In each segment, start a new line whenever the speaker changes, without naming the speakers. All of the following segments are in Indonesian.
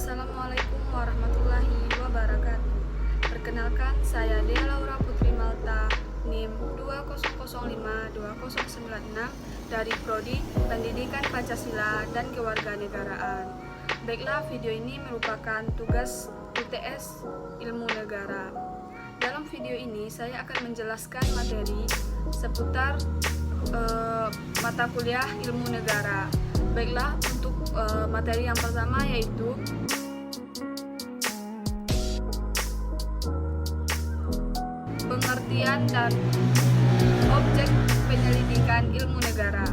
Assalamualaikum warahmatullahi wabarakatuh. Perkenalkan, saya Dea Laura Putri Malta, NIM 2005296 dari Prodi Pendidikan Pancasila dan Kewarganegaraan. Baiklah, video ini merupakan tugas UTS Ilmu Negara. Dalam video ini saya akan menjelaskan materi seputar mata kuliah Ilmu Negara. Baiklah, untuk materi yang pertama yaitu pengertian dan objek penyelidikan ilmu negara.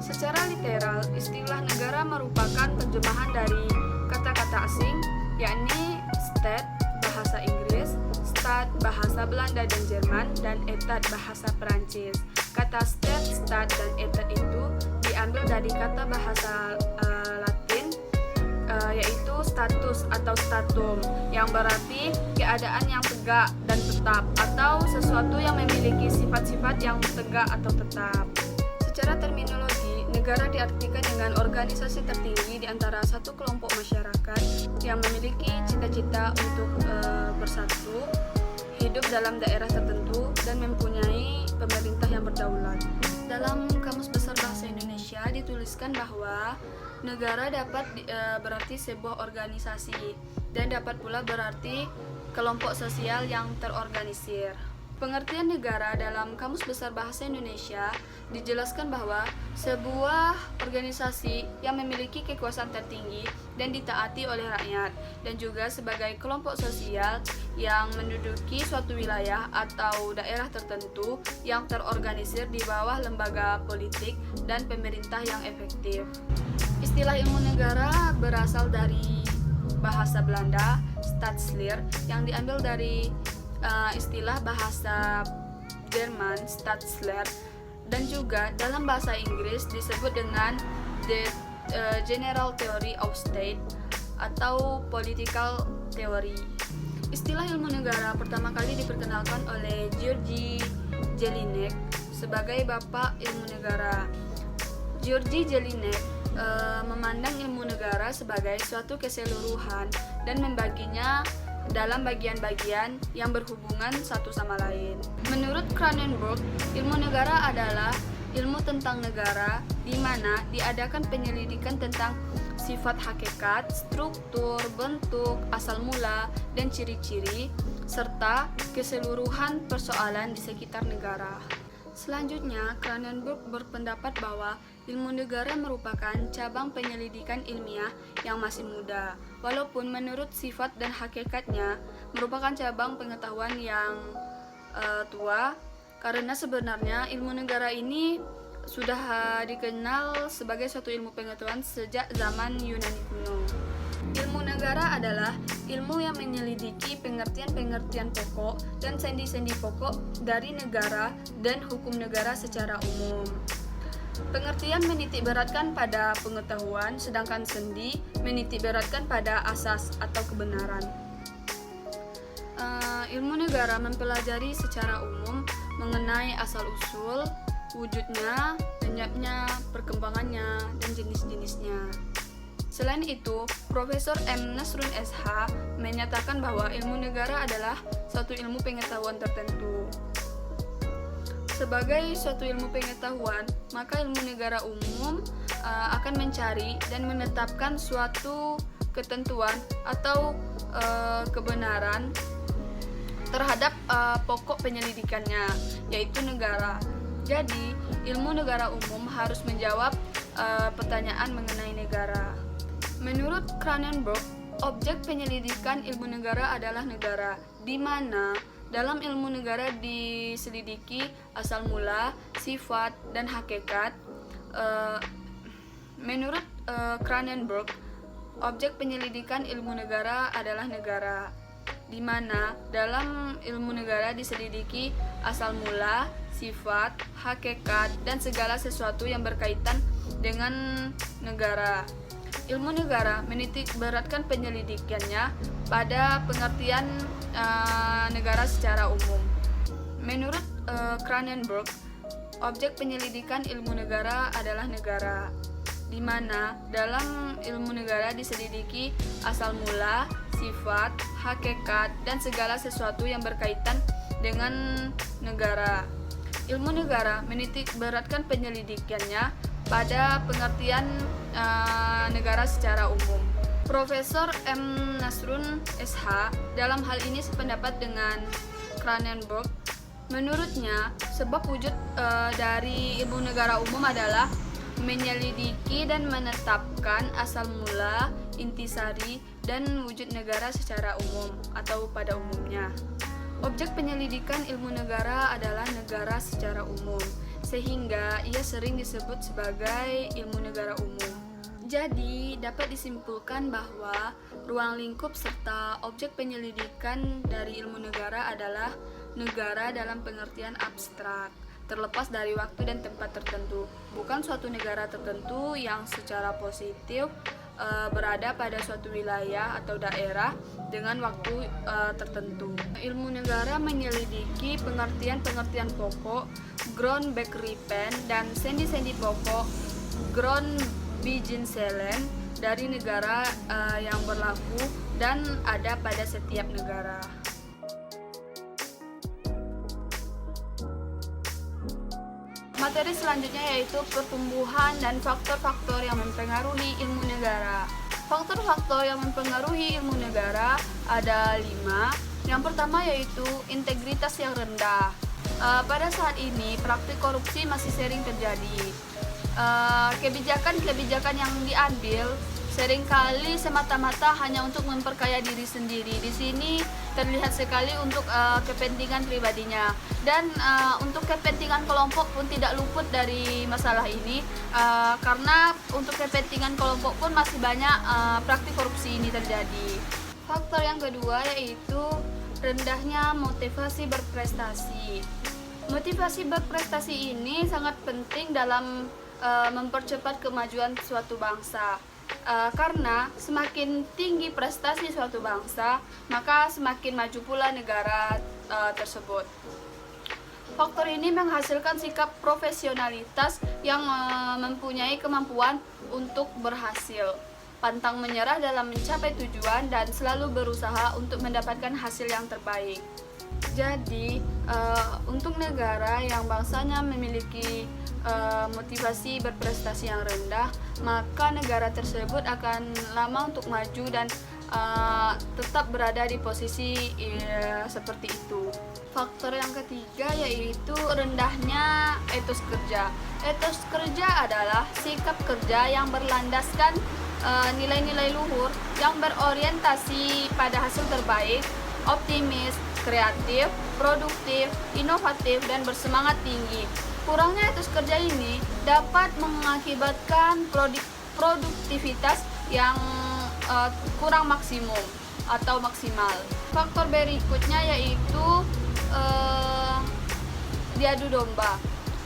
Secara literal, istilah negara merupakan terjemahan dari kata-kata asing, yakni state bahasa Inggris, staat bahasa Belanda dan Jerman, dan etat bahasa Perancis. Kata state, stat, dan etat itu diambil dari kata bahasa Latin, yaitu status atau statum, yang berarti keadaan yang tegak dan tetap, atau sesuatu yang memiliki sifat-sifat yang tegak atau tetap. Secara terminologi, negara diartikan dengan organisasi tertinggi di antara satu kelompok masyarakat yang memiliki cita-cita untuk bersatu, hidup dalam daerah tertentu, dan mempunyai pemerintah yang berdaulat. Dalam Kamus Besar Bahasa Indonesia dituliskan bahwa negara dapat berarti sebuah organisasi, dan dapat pula berarti kelompok sosial yang terorganisir. Pengertian negara dalam Kamus Besar Bahasa Indonesia dijelaskan bahwa sebuah organisasi yang memiliki kekuasaan tertinggi dan ditaati oleh rakyat, dan juga sebagai kelompok sosial yang menduduki suatu wilayah atau daerah tertentu yang terorganisir di bawah lembaga politik dan pemerintah yang efektif. Istilah ilmu negara berasal dari bahasa Belanda, Staatsleer, yang diambil dari istilah bahasa Jerman, Staatsleer, dan juga dalam bahasa Inggris disebut dengan The General Theory of State atau Political Theory. Istilah ilmu negara pertama kali diperkenalkan oleh Georgi Jelinek sebagai Bapak Ilmu Negara. Georgi Jelinek memandang ilmu negara sebagai suatu keseluruhan dan membaginya dalam bagian-bagian yang berhubungan satu sama lain. Menurut Cronenberg, ilmu negara adalah ilmu tentang negara di mana diadakan penyelidikan tentang sifat hakikat, struktur, bentuk, asal mula, dan ciri-ciri, serta keseluruhan persoalan di sekitar negara. Selanjutnya, Cronenberg berpendapat bahwa ilmu negara merupakan cabang penyelidikan ilmiah yang masih muda, walaupun menurut sifat dan hakikatnya merupakan cabang pengetahuan yang tua, karena sebenarnya ilmu negara ini sudah dikenal sebagai suatu ilmu pengetahuan sejak zaman Yunani kuno. Ilmu negara adalah ilmu yang menyelidiki pengertian-pengertian pokok dan sendi-sendi pokok dari negara dan hukum negara secara umum. Pengertian menitikberatkan pada pengetahuan, sedangkan sendi menitikberatkan pada asas atau kebenaran. Ilmu negara mempelajari secara umum mengenai asal-usul, wujudnya, lenyapnya, perkembangannya, dan jenis-jenisnya. Selain itu, Profesor M. Nasrun SH menyatakan bahwa ilmu negara adalah suatu ilmu pengetahuan tertentu. Sebagai suatu ilmu pengetahuan, maka ilmu negara umum akan mencari dan menetapkan suatu ketentuan atau kebenaran terhadap pokok penyelidikannya, yaitu negara. Jadi, ilmu negara umum harus menjawab pertanyaan mengenai negara. Menurut Cronenberg, objek penyelidikan ilmu negara adalah negara, di mana dalam ilmu negara diselidiki asal mula, sifat, dan hakikat. Menurut Cronenberg, objek penyelidikan ilmu negara adalah negara, di mana dalam ilmu negara diselidiki asal mula, sifat, hakikat, dan segala sesuatu yang berkaitan dengan negara. Ilmu negara menitikberatkan penyelidikannya pada pengertian negara secara umum. Menurut Cronenberg, objek penyelidikan ilmu negara adalah negara, di mana dalam ilmu negara diselidiki asal mula, sifat, hakikat, dan segala sesuatu yang berkaitan dengan negara. Ilmu negara menitik beratkan penyelidikannya pada pengertian negara secara umum. Profesor M. Nasrun SH dalam hal ini sependapat dengan Cranenburg. Menurutnya, sebab wujud dari ilmu negara umum adalah menyelidiki dan menetapkan asal mula, intisari, dan wujud negara secara umum atau pada umumnya. Objek penyelidikan ilmu negara adalah negara secara umum, sehingga ia sering disebut sebagai ilmu negara umum. Jadi, dapat disimpulkan bahwa ruang lingkup serta objek penyelidikan dari ilmu negara adalah negara dalam pengertian abstrak, terlepas dari waktu dan tempat tertentu, bukan suatu negara tertentu yang secara positif berada pada suatu wilayah atau daerah dengan waktu tertentu. Ilmu negara menyelidiki pengertian-pengertian pokok, grondbegrippen, dan sendi-sendi pokok, grondbeginselen, dari negara yang berlaku dan ada pada setiap negara. Materi selanjutnya yaitu pertumbuhan dan faktor-faktor yang mempengaruhi ilmu negara. Faktor-faktor yang mempengaruhi ilmu negara ada 5. Yang pertama yaitu integritas yang rendah. Pada saat ini praktik korupsi masih sering terjadi. Kebijakan-kebijakan yang diambil seringkali semata-mata hanya untuk memperkaya diri sendiri. Di sini terlihat sekali untuk kepentingan pribadinya, dan untuk kepentingan kelompok pun tidak luput dari masalah ini, karena untuk kepentingan kelompok pun masih banyak praktik korupsi ini terjadi. Faktor yang kedua yaitu rendahnya motivasi berprestasi. Motivasi berprestasi ini sangat penting dalam mempercepat kemajuan suatu bangsa. Karena semakin tinggi prestasi suatu bangsa, maka semakin maju pula negara tersebut. Faktor ini menghasilkan sikap profesionalitas yang mempunyai kemampuan untuk berhasil, pantang menyerah dalam mencapai tujuan, dan selalu berusaha untuk mendapatkan hasil yang terbaik. Jadi, untuk negara yang bangsanya memiliki motivasi berprestasi yang rendah, maka negara tersebut akan lama untuk maju dan tetap berada di posisi seperti itu. Faktor yang ketiga yaitu rendahnya etos kerja. Etos kerja adalah sikap kerja yang berlandaskan nilai-nilai luhur yang berorientasi pada hasil terbaik, optimis, kreatif, produktif, inovatif, dan bersemangat tinggi. Kurangnya etos kerja ini dapat mengakibatkan produktivitas yang kurang maksimum atau maksimal. Faktor berikutnya yaitu diadu domba.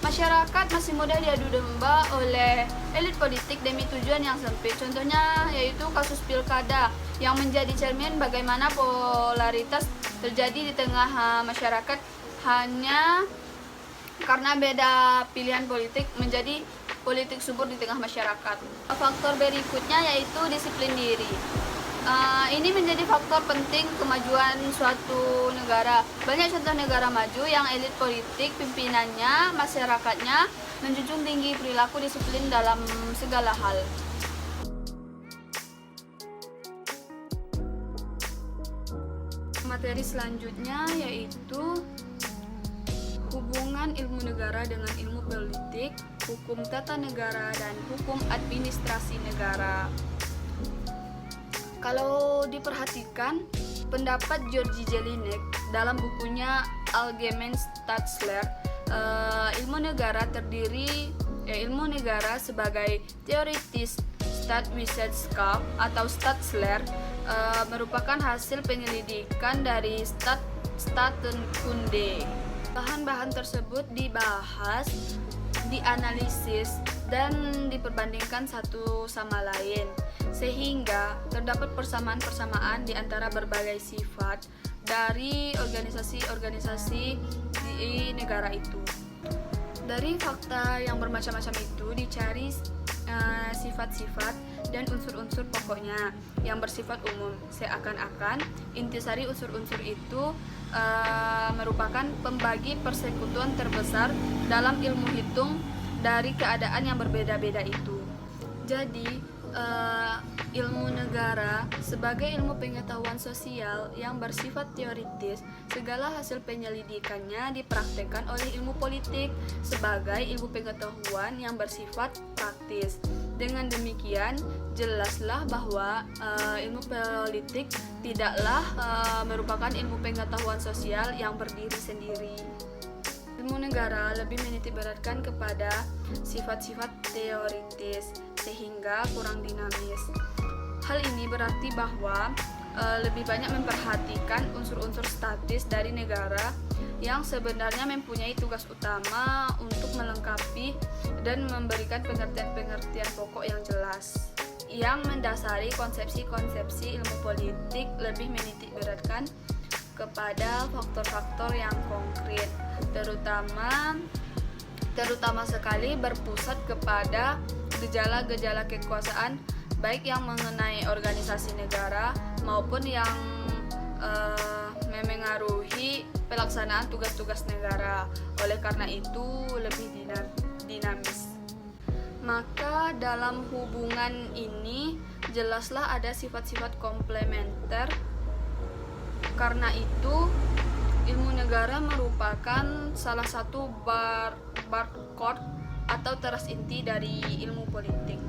Masyarakat masih mudah diadu domba oleh elit politik demi tujuan yang sempit. Contohnya yaitu kasus pilkada yang menjadi cermin bagaimana polaritas terjadi di tengah masyarakat hanya karena beda pilihan politik menjadi politik subur di tengah masyarakat. Faktor berikutnya yaitu disiplin diri. Ini menjadi faktor penting kemajuan suatu negara. Banyak contoh negara maju yang elit politik, pimpinannya, masyarakatnya menjunjung tinggi perilaku disiplin dalam segala hal. Materi selanjutnya yaitu hubungan ilmu negara dengan ilmu politik, hukum tata negara, dan hukum administrasi negara. Kalau diperhatikan, pendapat Georgi Jelinek dalam bukunya Allgemeine Staatslehre, ilmu negara sebagai teoritis Staatswetenschap atau Staatslehre merupakan hasil penyelidikan dari Staatskunde. Bahan-bahan tersebut dibahas, dianalisis, dan diperbandingkan satu sama lain, sehingga terdapat persamaan-persamaan di antara berbagai sifat dari organisasi-organisasi di negara itu. Dari fakta yang bermacam-macam itu dicari sifat-sifat dan unsur-unsur pokoknya yang bersifat umum, seakan-akan intisari unsur-unsur itu merupakan pembagi persekutuan terbesar dalam ilmu hitung dari keadaan yang berbeda-beda itu. Jadi ilmu negara sebagai ilmu pengetahuan sosial yang bersifat teoritis, segala hasil penyelidikannya dipraktekkan oleh ilmu politik sebagai ilmu pengetahuan yang bersifat praktis. Dengan demikian, jelaslah bahwa ilmu politik tidaklah merupakan ilmu pengetahuan sosial yang berdiri sendiri. Ilmu negara lebih menitikberatkan kepada sifat-sifat teoritis sehingga kurang dinamis. Hal ini berarti bahwa lebih banyak memperhatikan unsur-unsur statis dari negara yang sebenarnya mempunyai tugas utama untuk melengkapi dan memberikan pengertian-pengertian pokok yang jelas. Yang mendasari konsepsi-konsepsi ilmu politik lebih menitikberatkan kepada faktor-faktor yang konkret, terutama sekali berpusat kepada gejala-gejala kekuasaan, baik yang mengenai organisasi negara maupun yang memengaruhi pelaksanaan tugas-tugas negara. Oleh karena itu lebih dinamis. Maka dalam hubungan ini jelaslah ada sifat-sifat komplementer. Karena itu ilmu negara merupakan salah satu barcode atau teras inti dari ilmu politik.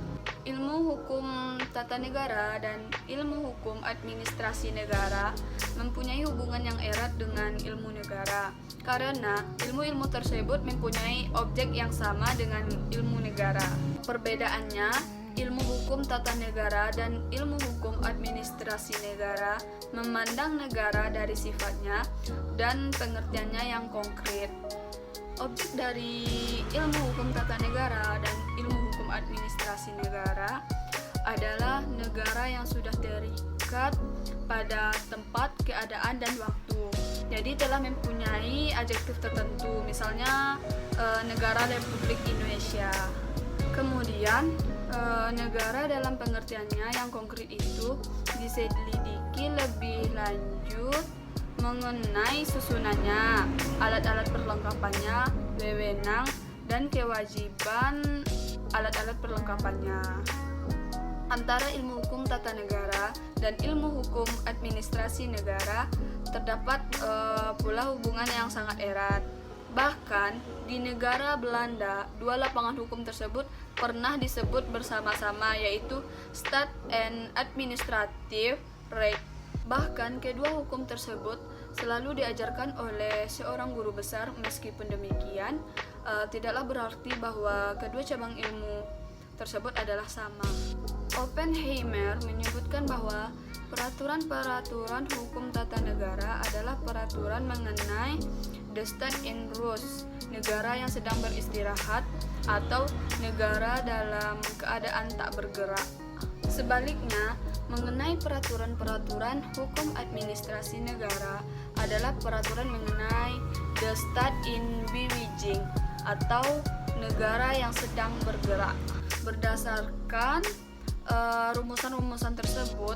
Ilmu hukum tata negara dan ilmu hukum administrasi negara mempunyai hubungan yang erat dengan ilmu negara karena ilmu-ilmu tersebut mempunyai objek yang sama dengan ilmu negara. Perbedaannya, ilmu hukum tata negara dan ilmu hukum administrasi negara memandang negara dari sifatnya dan pengertiannya yang konkret. Objek dari ilmu hukum tata negara dan ilmu hukum administrasi negara adalah negara yang sudah terikat pada tempat, keadaan, dan waktu. Jadi telah mempunyai adjektif tertentu, misalnya negara Republik Indonesia. Kemudian negara dalam pengertiannya yang konkret itu diselidiki lebih lanjut mengenai susunannya, alat-alat perlengkapannya, wewenang, dan kewajiban alat-alat perlengkapannya. Antara ilmu hukum tata negara dan ilmu hukum administrasi negara terdapat pula hubungan yang sangat erat. Bahkan di negara Belanda, dua lapangan hukum tersebut pernah disebut bersama-sama, yaitu Staat and Administrative Recht. Bahkan kedua hukum tersebut selalu diajarkan oleh seorang guru besar. Meskipun demikian, tidaklah berarti bahwa kedua cabang ilmu tersebut adalah sama. Oppenheimer menyebutkan bahwa peraturan-peraturan hukum tata negara adalah peraturan mengenai the state in rest, negara yang sedang beristirahat atau negara dalam keadaan tak bergerak. Sebaliknya, mengenai peraturan-peraturan hukum administrasi negara adalah peraturan mengenai the state in Beijing atau negara yang sedang bergerak. Berdasarkan rumusan-rumusan tersebut,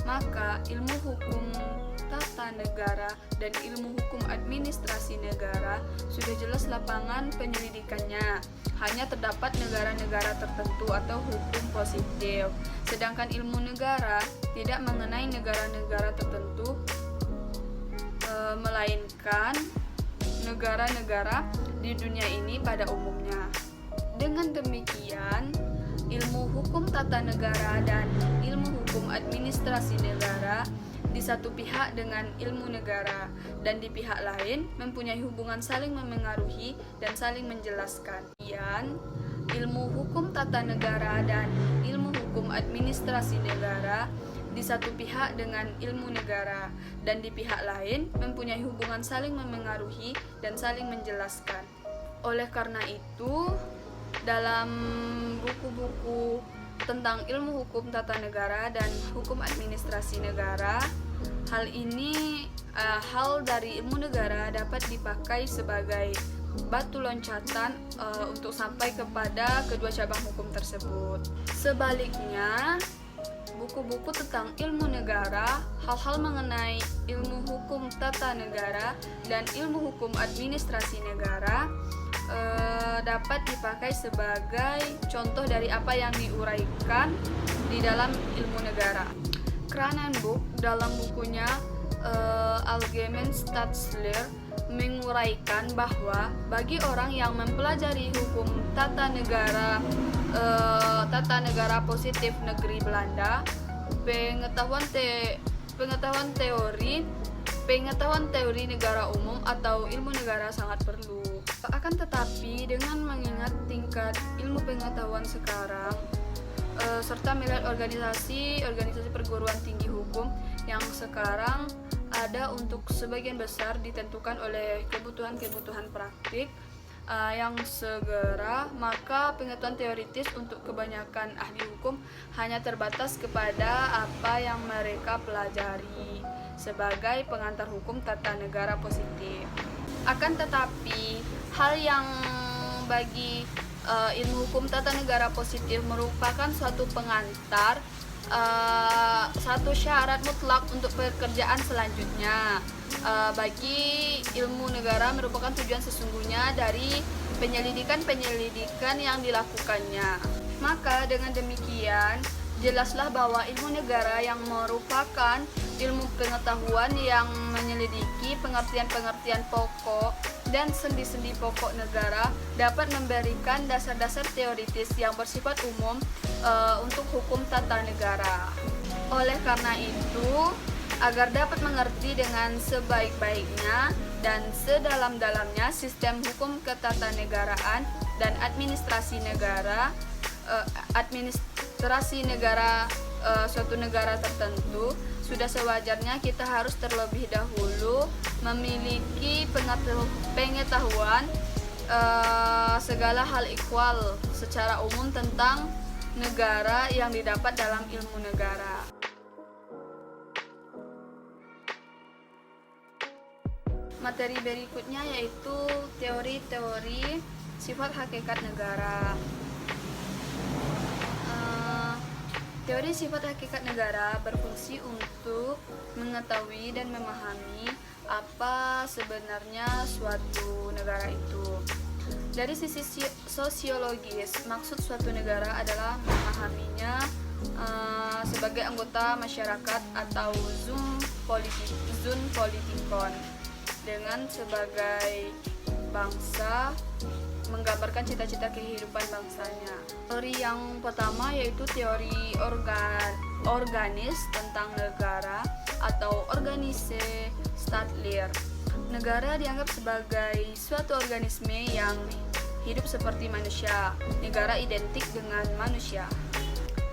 maka ilmu hukum tata negara dan ilmu hukum administrasi negara sudah jelas lapangan penyelidikannya. Hanya terdapat negara-negara tertentu atau hukum positif. Sedangkan ilmu negara tidak mengenai negara-negara tertentu, melainkan negara-negara di dunia ini pada umumnya. Dengan demikian, ilmu hukum tata negara dan ilmu hukum administrasi negara di satu pihak dengan ilmu negara dan di pihak lain mempunyai hubungan saling memengaruhi dan saling menjelaskan. Ilmu hukum tata negara dan ilmu hukum administrasi negara di satu pihak dengan ilmu negara dan di pihak lain mempunyai hubungan saling memengaruhi dan saling menjelaskan. Oleh karena itu, dalam buku-buku tentang ilmu hukum tata negara dan hukum administrasi negara, hal dari ilmu negara dapat dipakai sebagai batu loncatan untuk sampai kepada kedua cabang hukum tersebut. Sebaliknya, buku-buku tentang ilmu negara, hal-hal mengenai ilmu hukum tata negara dan ilmu hukum administrasi negara dapat dipakai sebagai contoh dari apa yang diuraikan di dalam ilmu negara. Kranenburg dalam bukunya Allgemeine Staatslehre menguraikan bahwa bagi orang yang mempelajari hukum tata negara positif negeri Belanda, pengetahuan teori negara umum atau ilmu negara sangat perlu. Akan tetapi dengan mengingat tingkat ilmu pengetahuan sekarang serta melihat organisasi perguruan tinggi hukum yang sekarang ada untuk sebagian besar ditentukan oleh kebutuhan praktik yang segera, maka pengetahuan teoritis untuk kebanyakan ahli hukum hanya terbatas kepada apa yang mereka pelajari sebagai pengantar hukum tata negara positif. Akan tetapi, hal yang bagi ilmu hukum tata negara positif merupakan suatu pengantar, satu syarat mutlak untuk pekerjaan selanjutnya. Bagi ilmu negara merupakan tujuan sesungguhnya dari penyelidikan yang dilakukannya. Maka dengan demikian, jelaslah bahwa ilmu negara yang merupakan ilmu pengetahuan yang menyelidiki pengertian-pengertian pokok dan sendi-sendi pokok negara dapat memberikan dasar-dasar teoritis yang bersifat umum untuk hukum tata negara. Oleh karena itu, agar dapat mengerti dengan sebaik-baiknya dan sedalam-dalamnya sistem hukum ketatanegaraan dan administrasi negara suatu negara tertentu, sudah sewajarnya kita harus terlebih dahulu memiliki pengetahuan segala hal ikhwal secara umum tentang negara yang didapat dalam ilmu negara. Materi berikutnya yaitu teori-teori sifat hakikat negara. Teori sifat hakikat negara berfungsi untuk mengetahui dan memahami apa sebenarnya suatu negara itu. Dari sisi sosiologis, maksud suatu negara adalah memahaminya sebagai anggota masyarakat atau Zone Politikon, dengan sebagai bangsa menggambarkan cita-cita kehidupan bangsanya. Teori yang pertama yaitu teori organis tentang negara atau Organische Staatslehre. Negara dianggap sebagai suatu organisme yang hidup seperti manusia. Negara identik dengan manusia.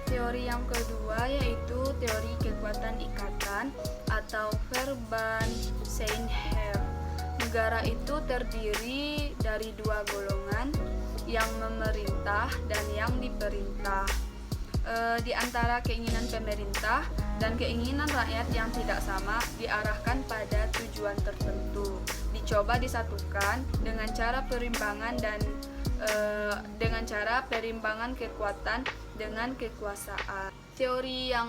Teori yang kedua yaitu teori kekuatan ikatan atau Verbandsein-Herr. Negara itu terdiri dari dua golongan, yang memerintah dan yang diperintah. Di antara keinginan pemerintah dan keinginan rakyat yang tidak sama diarahkan pada tujuan tertentu, dicoba disatukan dengan cara perimbangan kekuatan dengan kekuasaan. Teori yang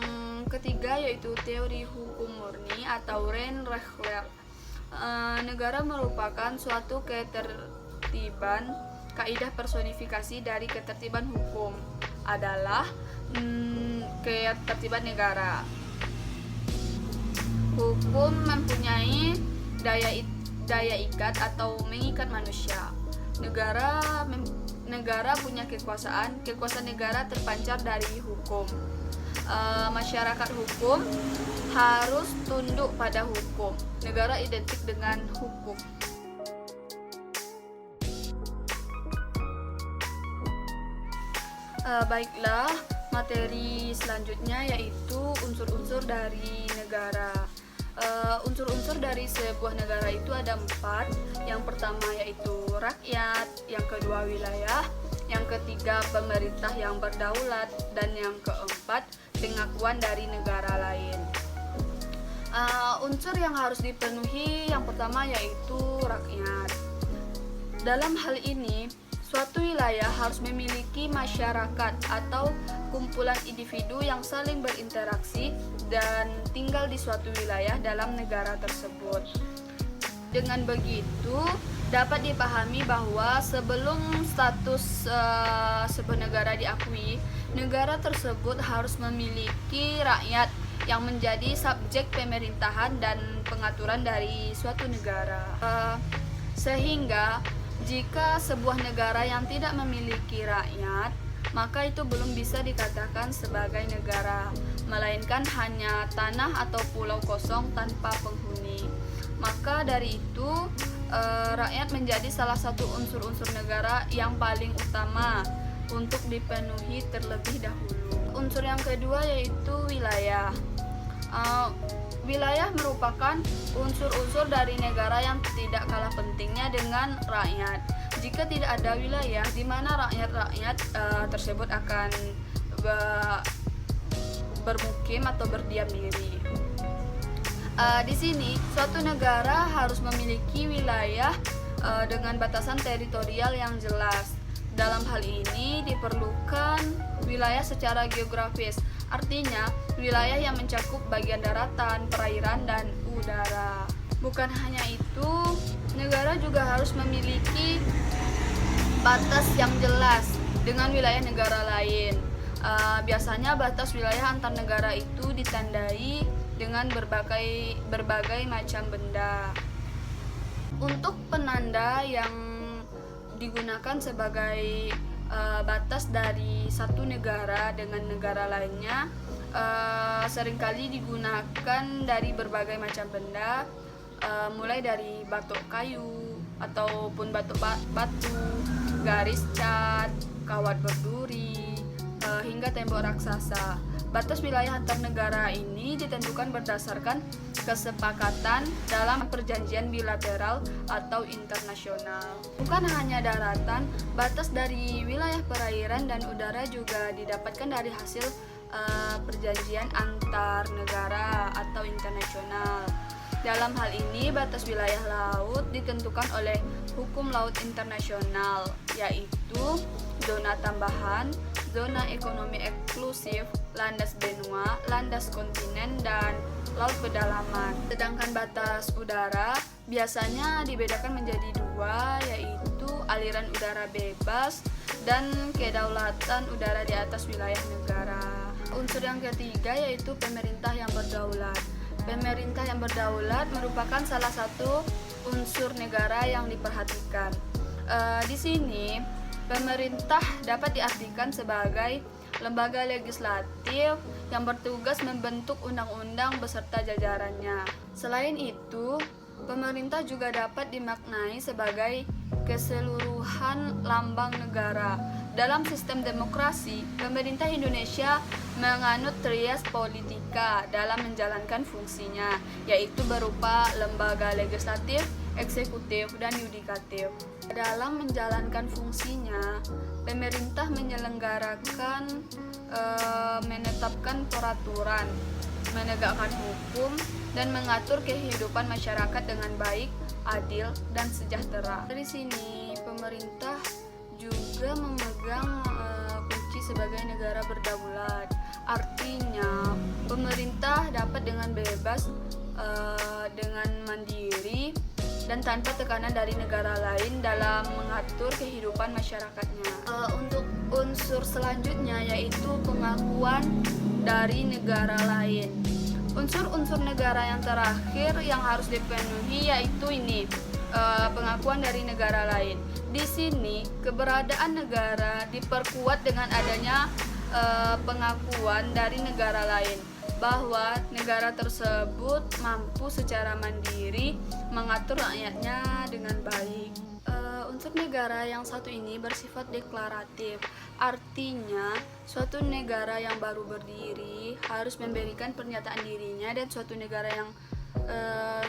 ketiga yaitu teori hukum murni atau Reinrechtslehre. Negara merupakan suatu ketertiban. Kaidah personifikasi dari ketertiban hukum adalah ketertiban negara. Hukum mempunyai daya ikat atau mengikat manusia. Negara punya kekuasaan negara terpancar dari hukum. Masyarakat hukum harus tunduk pada hukum. Negara identik dengan hukum. Baiklah, materi selanjutnya yaitu unsur-unsur dari negara. Unsur-unsur dari sebuah negara itu ada 4. Yang pertama yaitu rakyat, yang kedua wilayah, yang ketiga pemerintah yang berdaulat, dan yang keempat pengakuan dari negara lain. Unsur yang harus dipenuhi yang pertama yaitu rakyat. Dalam hal ini, suatu wilayah harus memiliki masyarakat atau kumpulan individu yang saling berinteraksi dan tinggal di suatu wilayah dalam negara tersebut. Dengan begitu, dapat dipahami bahwa sebelum status sebuah negara diakui, negara tersebut harus memiliki rakyat yang menjadi subjek pemerintahan dan pengaturan dari suatu negara. Sehingga jika sebuah negara yang tidak memiliki rakyat, maka itu belum bisa dikatakan sebagai negara, melainkan hanya tanah atau pulau kosong tanpa penghuni. Maka dari itu, rakyat menjadi salah satu unsur-unsur negara yang paling utama untuk dipenuhi terlebih dahulu. Unsur yang kedua yaitu wilayah. Wilayah merupakan unsur-unsur dari negara yang tidak kalah pentingnya dengan rakyat. Jika tidak ada wilayah di mana rakyat-rakyat tersebut akan bermukim atau berdiam diri. Di sini, suatu negara harus memiliki wilayah dengan batasan teritorial yang jelas. Dalam hal ini diperlukan wilayah secara geografis, artinya wilayah yang mencakup bagian daratan, perairan, dan udara. Bukan hanya itu, negara juga harus memiliki batas yang jelas dengan wilayah negara lain. Biasanya batas wilayah antar negara itu ditandai dengan berbagai macam benda. Untuk penanda yang digunakan sebagai batas dari satu negara dengan negara lainnya seringkali digunakan dari berbagai macam benda, mulai dari batok kayu ataupun batu, garis cat, kawat berduri, hingga tembok raksasa. Batas wilayah antar negara ini ditentukan berdasarkan kesepakatan dalam perjanjian bilateral atau internasional. Bukan hanya daratan, batas dari wilayah perairan dan udara juga didapatkan dari hasil perjanjian antar negara atau internasional. Dalam hal ini, batas wilayah laut ditentukan oleh hukum laut internasional, yaitu zona tambahan, zona ekonomi eksklusif, landas benua, landas kontinen, dan laut pedalaman. Sedangkan batas udara biasanya dibedakan menjadi dua, yaitu aliran udara bebas dan kedaulatan udara di atas wilayah negara. Unsur yang ketiga yaitu pemerintah yang berdaulat. Pemerintah yang berdaulat merupakan salah satu unsur negara yang diperhatikan. Di sini, pemerintah dapat diartikan sebagai lembaga legislatif yang bertugas membentuk undang-undang beserta jajarannya. Selain itu, pemerintah juga dapat dimaknai sebagai keseluruhan lambang negara. Dalam sistem demokrasi, pemerintah Indonesia menganut trias politika dalam menjalankan fungsinya, yaitu berupa lembaga legislatif, eksekutif, dan yudikatif. Dalam menjalankan fungsinya, pemerintah menyelenggarakan, menetapkan peraturan, menegakkan hukum, dan mengatur kehidupan masyarakat dengan baik, adil, dan sejahtera. Dari sini, pemerintah juga memegang kunci sebagai negara berdaulat. Artinya, pemerintah dapat dengan bebas, dengan mandiri, dan tanpa tekanan dari negara lain dalam mengatur kehidupan masyarakatnya. Untuk unsur selanjutnya yaitu pengakuan dari negara lain. Unsur-unsur negara yang terakhir yang harus dipenuhi yaitu ini, pengakuan dari negara lain. Di sini keberadaan negara diperkuat dengan adanya pengakuan dari negara lain bahwa negara tersebut mampu secara mandiri mengatur rakyatnya dengan baik. Unsur negara yang satu ini bersifat deklaratif, artinya suatu negara yang baru berdiri harus memberikan pernyataan dirinya, dan suatu negara yang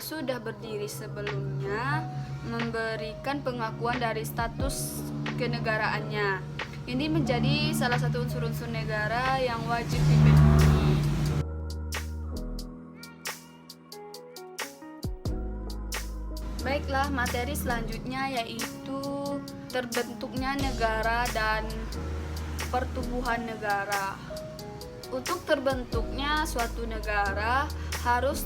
sudah berdiri sebelumnya memberikan pengakuan dari status kenegaraannya. Ini menjadi salah satu unsur-unsur negara yang wajib dipenuhi. Baiklah, materi selanjutnya yaitu terbentuknya negara dan pertumbuhan negara. Untuk terbentuknya suatu negara harus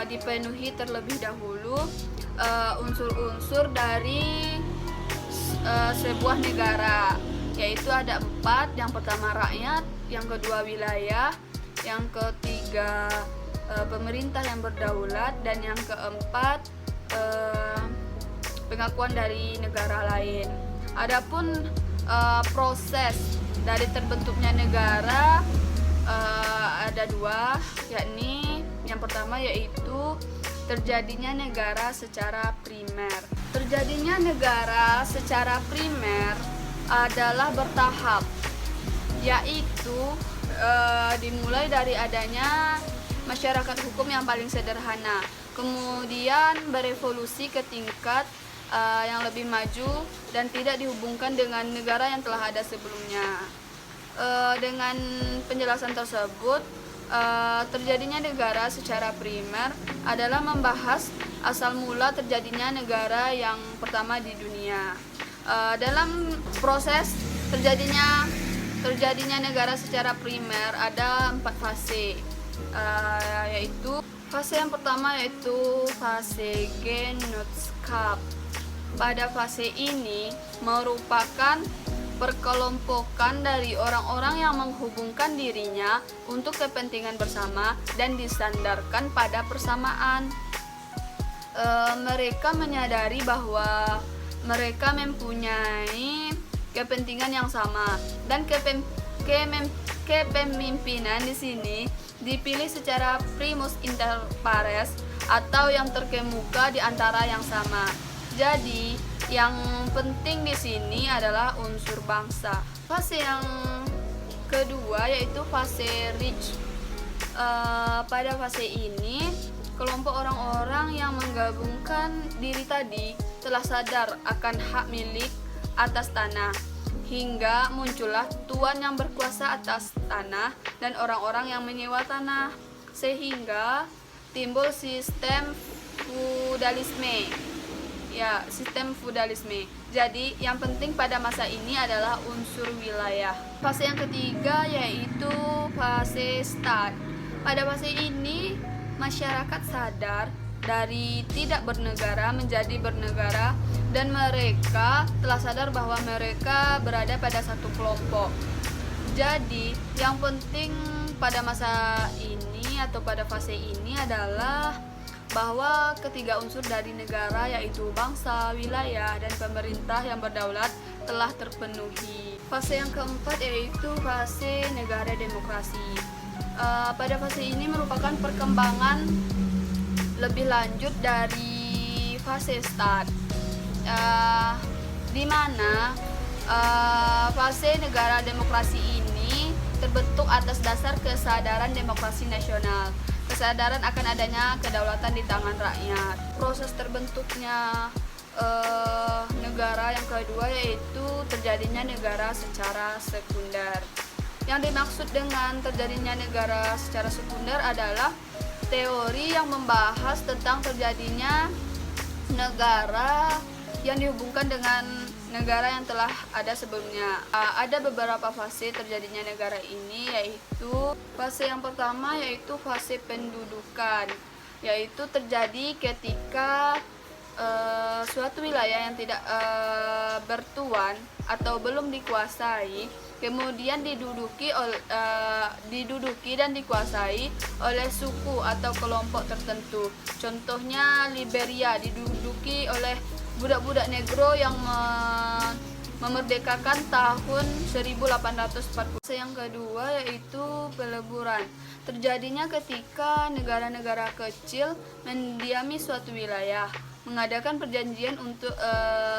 dipenuhi terlebih dahulu unsur-unsur dari sebuah negara, yaitu ada 4. Yang pertama rakyat, yang kedua wilayah, yang ketiga pemerintah yang berdaulat, dan yang keempat pengakuan dari negara lain. Adapun proses dari terbentuknya negara ada 2, yakni yang pertama yaitu terjadinya negara secara primer. Terjadinya negara secara primer adalah bertahap, yaitu dimulai dari adanya masyarakat hukum yang paling sederhana, kemudian berevolusi ke tingkat yang lebih maju dan tidak dihubungkan dengan negara yang telah ada sebelumnya. Dengan penjelasan tersebut, terjadinya negara secara primer adalah membahas asal mula terjadinya negara yang pertama di dunia. Dalam proses terjadinya negara secara primer ada 4 fase, yaitu fase yang pertama yaitu fase Genootschap. Pada fase ini merupakan perkelompokan dari orang-orang yang menghubungkan dirinya untuk kepentingan bersama dan disandarkan pada persamaan. Mereka menyadari bahwa mereka mempunyai kepentingan yang sama, dan kepemimpinan di sini dipilih secara primus inter pares atau yang terkemuka di antara yang sama. Jadi, yang penting di sini adalah unsur bangsa. Fase yang kedua yaitu fase Reich. Pada fase ini, kelompok orang-orang yang menggabungkan diri tadi telah sadar akan hak milik atas tanah, hingga muncullah tuan yang berkuasa atas tanah dan orang-orang yang menyewa tanah, sehingga timbul sistem feudalisme. Sistem feudalisme. Jadi, yang penting pada masa ini adalah unsur wilayah. Fase yang ketiga yaitu fase Staat. Pada fase ini, masyarakat sadar dari tidak bernegara menjadi bernegara, dan mereka telah sadar bahwa mereka berada pada satu kelompok. Jadi, yang penting pada masa ini atau pada fase ini adalah bahwa ketiga unsur dari negara yaitu bangsa, wilayah, dan pemerintah yang berdaulat telah terpenuhi. Fase yang keempat yaitu fase negara demokrasi. Pada fase ini merupakan perkembangan lebih lanjut dari fase Staat, di mana fase negara demokrasi ini terbentuk atas dasar kesadaran demokrasi nasional, kesadaran akan adanya kedaulatan di tangan rakyat. Proses terbentuknya negara yang kedua yaitu terjadinya negara secara sekunder. Yang dimaksud dengan terjadinya negara secara sekunder adalah teori yang membahas tentang terjadinya negara yang dihubungkan dengan negara yang telah ada sebelumnya. Ada beberapa fase terjadinya negara ini, yaitu fase yang pertama yaitu fase pendudukan, yaitu terjadi ketika suatu wilayah yang tidak bertuan atau belum dikuasai kemudian diduduki dan dikuasai oleh suku atau kelompok tertentu. Contohnya Liberia diduduki oleh budak-budak negro yang memerdekakan tahun 1840. Yang kedua yaitu peleburan. Terjadinya ketika negara-negara kecil mendiami suatu wilayah, mengadakan perjanjian untuk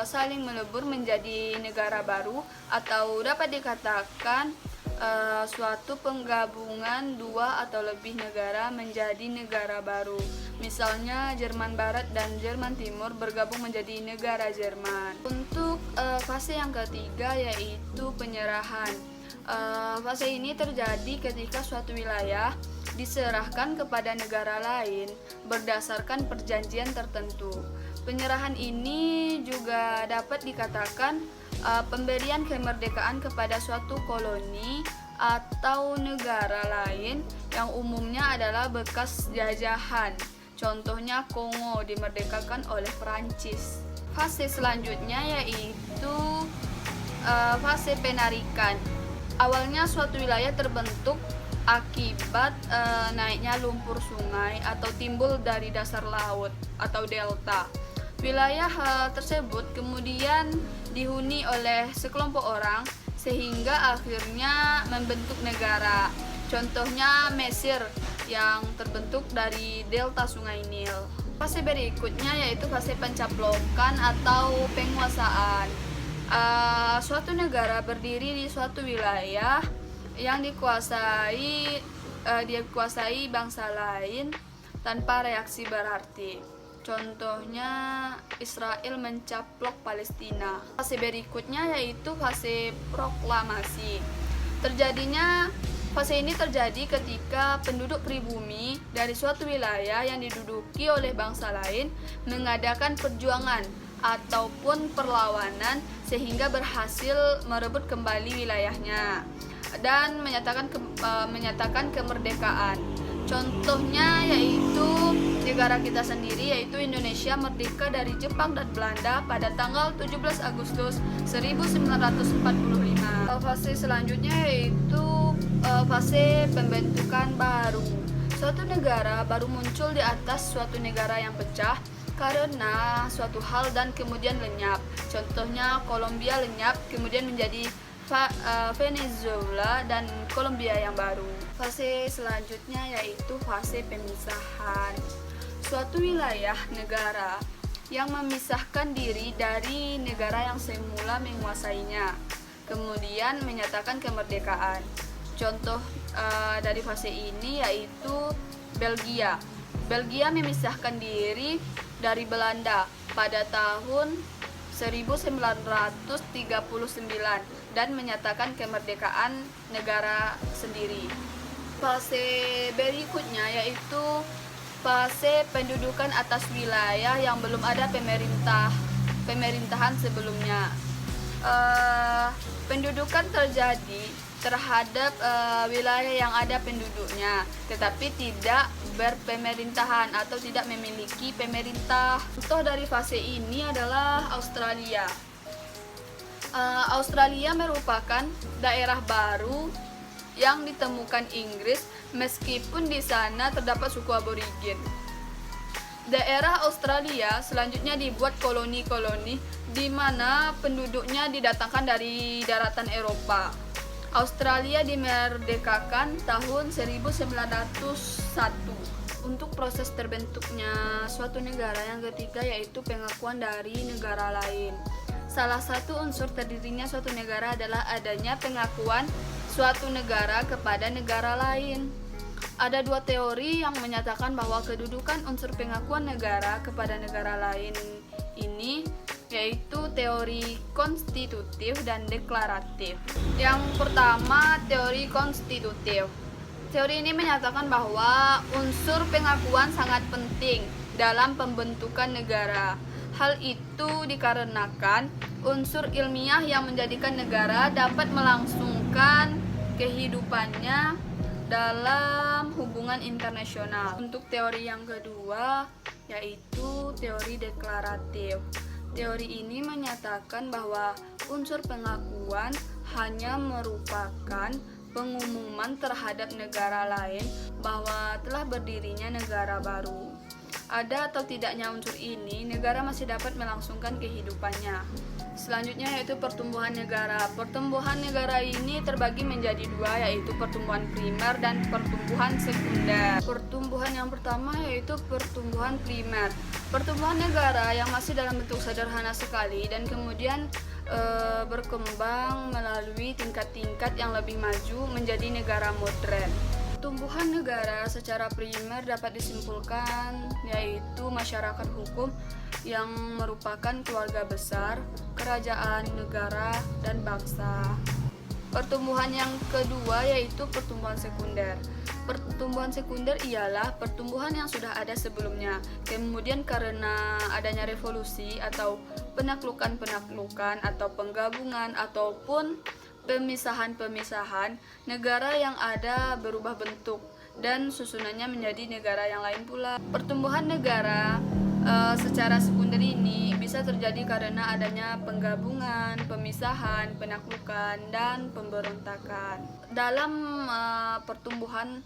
saling melebur menjadi negara baru, atau dapat dikatakan suatu penggabungan dua atau lebih negara menjadi negara baru. Misalnya Jerman Barat dan Jerman Timur bergabung menjadi negara Jerman. Untuk fase yang ketiga yaitu penyerahan. Fase ini terjadi ketika suatu wilayah diserahkan kepada negara lain berdasarkan perjanjian tertentu. Penyerahan ini juga dapat dikatakan pemberian kemerdekaan kepada suatu koloni atau negara lain yang umumnya adalah bekas jajahan. Contohnya Kongo dimerdekakan oleh Prancis. Fase selanjutnya yaitu fase penarikan. Awalnya suatu wilayah terbentuk akibat naiknya lumpur sungai atau timbul dari dasar laut atau delta. Wilayah tersebut kemudian dihuni oleh sekelompok orang sehingga akhirnya membentuk negara. Contohnya Mesir yang terbentuk dari delta Sungai Nil. Fase berikutnya yaitu fase pencaplokan atau penguasaan. Suatu negara berdiri di suatu wilayah yang dikuasai bangsa lain tanpa reaksi berarti. Contohnya Israel mencaplok Palestina. Fase berikutnya yaitu fase proklamasi. Fase ini terjadi ketika penduduk pribumi dari suatu wilayah yang diduduki oleh bangsa lain mengadakan perjuangan ataupun perlawanan sehingga berhasil merebut kembali wilayahnya dan menyatakan kemerdekaan. Contohnya yaitu negara kita sendiri, yaitu Indonesia merdeka dari Jepang dan Belanda pada tanggal 17 Agustus 1945. Fase selanjutnya yaitu fase pembentukan baru. Suatu negara baru muncul di atas suatu negara yang pecah karena suatu hal dan kemudian lenyap. Contohnya Kolombia lenyap kemudian menjadi Venezuela dan Kolombia yang baru. Fase selanjutnya yaitu fase pemisahan. Suatu wilayah negara yang memisahkan diri dari negara yang semula menguasainya, kemudian menyatakan kemerdekaan. Contoh dari fase ini yaitu Belgia. Belgia memisahkan diri dari Belanda pada tahun 1939 dan menyatakan kemerdekaan negara sendiri. Fase berikutnya yaitu fase pendudukan atas wilayah yang belum ada pemerintahan sebelumnya. Pendudukan terjadi terhadap wilayah yang ada penduduknya, tetapi tidak berpemerintahan atau tidak memiliki pemerintah. Contoh dari fase ini adalah Australia. Australia merupakan daerah baru yang ditemukan Inggris meskipun di sana terdapat suku aborigin. Daerah Australia selanjutnya dibuat koloni-koloni di mana penduduknya didatangkan dari daratan Eropa. Australia dimerdekakan tahun 1901. Untuk proses terbentuknya suatu negara yang ketiga yaitu pengakuan dari negara lain. Salah satu unsur terdirinya suatu negara adalah adanya pengakuan suatu negara kepada negara lain. Ada dua teori yang menyatakan bahwa kedudukan unsur pengakuan negara kepada negara lain ini yaitu teori konstitutif dan deklaratif. Yang pertama, teori konstitutif. Teori ini menyatakan bahwa unsur pengakuan sangat penting dalam pembentukan negara. Hal itu dikarenakan unsur ilmiah yang menjadikan negara dapat melangsungkan kehidupannya dalam hubungan internasional. Untuk teori yang kedua yaitu teori deklaratif. Teori ini menyatakan bahwa unsur pengakuan hanya merupakan pengumuman terhadap negara lain bahwa telah berdirinya negara baru. Ada atau tidaknya unsur ini, negara masih dapat melangsungkan kehidupannya. Selanjutnya yaitu pertumbuhan negara. Pertumbuhan negara ini terbagi menjadi dua, yaitu pertumbuhan primer dan pertumbuhan sekunder. Pertumbuhan yang pertama yaitu pertumbuhan primer. Pertumbuhan negara yang masih dalam bentuk sederhana sekali dan kemudian berkembang melalui tingkat-tingkat yang lebih maju menjadi negara modern. Pertumbuhan negara secara primer dapat disimpulkan yaitu masyarakat hukum yang merupakan keluarga besar, kerajaan, negara, dan bangsa. Pertumbuhan yang kedua yaitu pertumbuhan sekunder. Pertumbuhan sekunder ialah pertumbuhan yang sudah ada sebelumnya. Kemudian karena adanya revolusi atau penaklukan-penaklukan atau penggabungan ataupun pemisahan-pemisahan, negara yang ada berubah bentuk dan susunannya menjadi negara yang lain pula. Pertumbuhan negara secara sekunder ini bisa terjadi karena adanya penggabungan, pemisahan, penaklukan, dan pemberontakan. Dalam pertumbuhan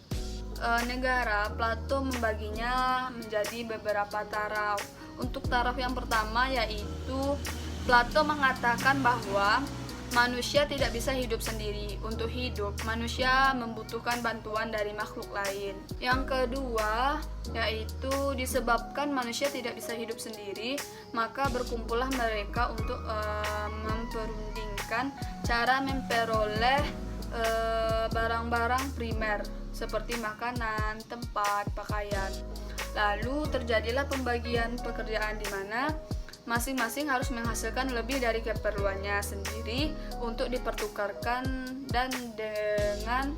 negara, Plato membaginya menjadi beberapa taraf. Untuk taraf yang pertama yaitu Plato mengatakan bahwa manusia tidak bisa hidup sendiri. Untuk hidup, manusia membutuhkan bantuan dari makhluk lain. Yang kedua, yaitu disebabkan manusia tidak bisa hidup sendiri, maka berkumpullah mereka untuk memperundingkan cara memperoleh barang-barang primer seperti makanan, tempat, pakaian. Lalu terjadilah pembagian pekerjaan di mana masing-masing harus menghasilkan lebih dari keperluannya sendiri untuk dipertukarkan, dan dengan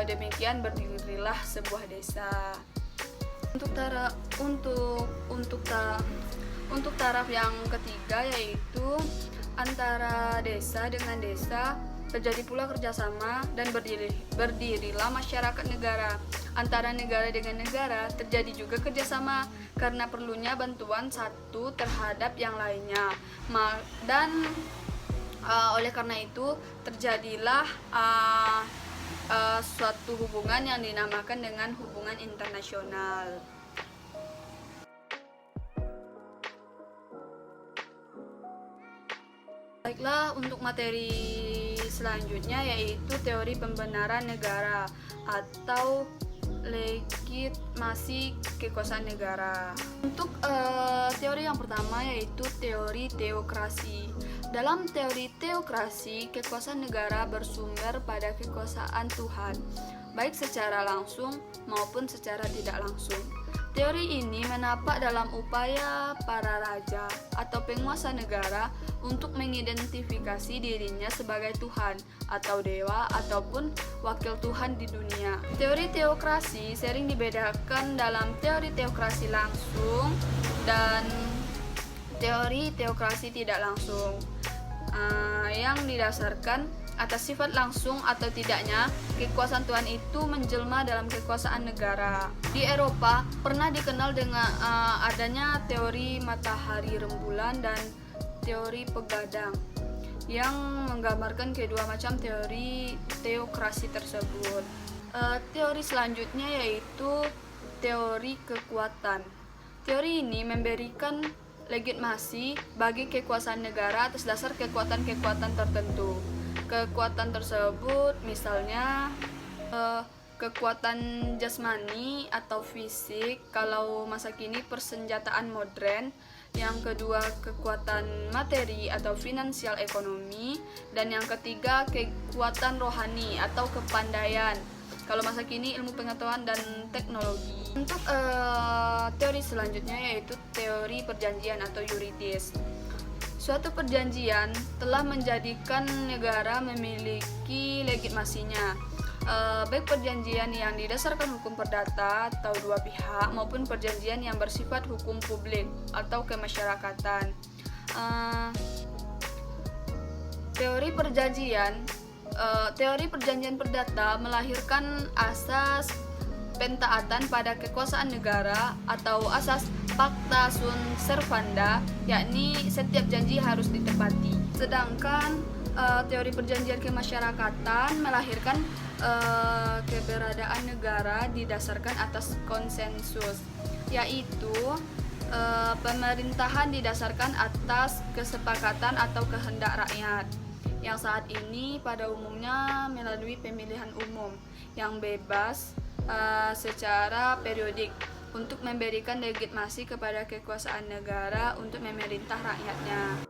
demikian berdirilah sebuah desa. Untuk taraf yang ketiga yaitu antara desa dengan desa terjadi pula kerjasama dan berdirilah masyarakat negara. Antara negara dengan negara terjadi juga kerjasama karena perlunya bantuan satu terhadap yang lainnya. Dan oleh karena itu terjadilah suatu hubungan yang dinamakan dengan hubungan internasional. Baiklah, untuk materi selanjutnya yaitu teori pembenaran negara atau legitimasi kekuasaan negara. Untuk teori yang pertama yaitu teori teokrasi. Dalam teori teokrasi, kekuasaan negara bersumber pada kekuasaan Tuhan, baik secara langsung maupun secara tidak langsung. Teori ini menapak dalam upaya para raja atau penguasa negara untuk mengidentifikasi dirinya sebagai Tuhan atau dewa ataupun wakil Tuhan di dunia. Teori teokrasi sering dibedakan dalam teori teokrasi langsung dan teori teokrasi tidak langsung, yang didasarkan atas sifat langsung atau tidaknya kekuasaan Tuhan itu menjelma dalam kekuasaan negara. Di Eropa pernah dikenal dengan adanya teori matahari rembulan dan teori pegadang yang menggambarkan kedua macam teori teokrasi tersebut. Teori selanjutnya yaitu teori kekuatan. Teori ini memberikan legitimasi bagi kekuasaan negara atas dasar kekuatan-kekuatan tertentu. Kekuatan tersebut misalnya kekuatan jasmani atau fisik, kalau masa kini persenjataan modern. Yang kedua kekuatan materi atau finansial ekonomi, dan yang ketiga kekuatan rohani atau kepandaian, kalau masa kini ilmu pengetahuan dan teknologi. Untuk teori selanjutnya yaitu teori perjanjian atau yuridis. Suatu perjanjian telah menjadikan negara memiliki legitimasinya, baik perjanjian yang didasarkan hukum perdata atau dua pihak maupun perjanjian yang bersifat hukum publik atau kemasyarakatan. Teori perjanjian perdata melahirkan asas pentaatan pada kekuasaan negara atau asas pacta sunt servanda, yakni setiap janji harus ditepati. Sedangkan teori perjanjian kemasyarakatan melahirkan keberadaan negara didasarkan atas konsensus, yaitu pemerintahan didasarkan atas kesepakatan atau kehendak rakyat, yang saat ini pada umumnya melalui pemilihan umum yang bebas secara periodik untuk memberikan legitimasi kepada kekuasaan negara untuk memerintah rakyatnya.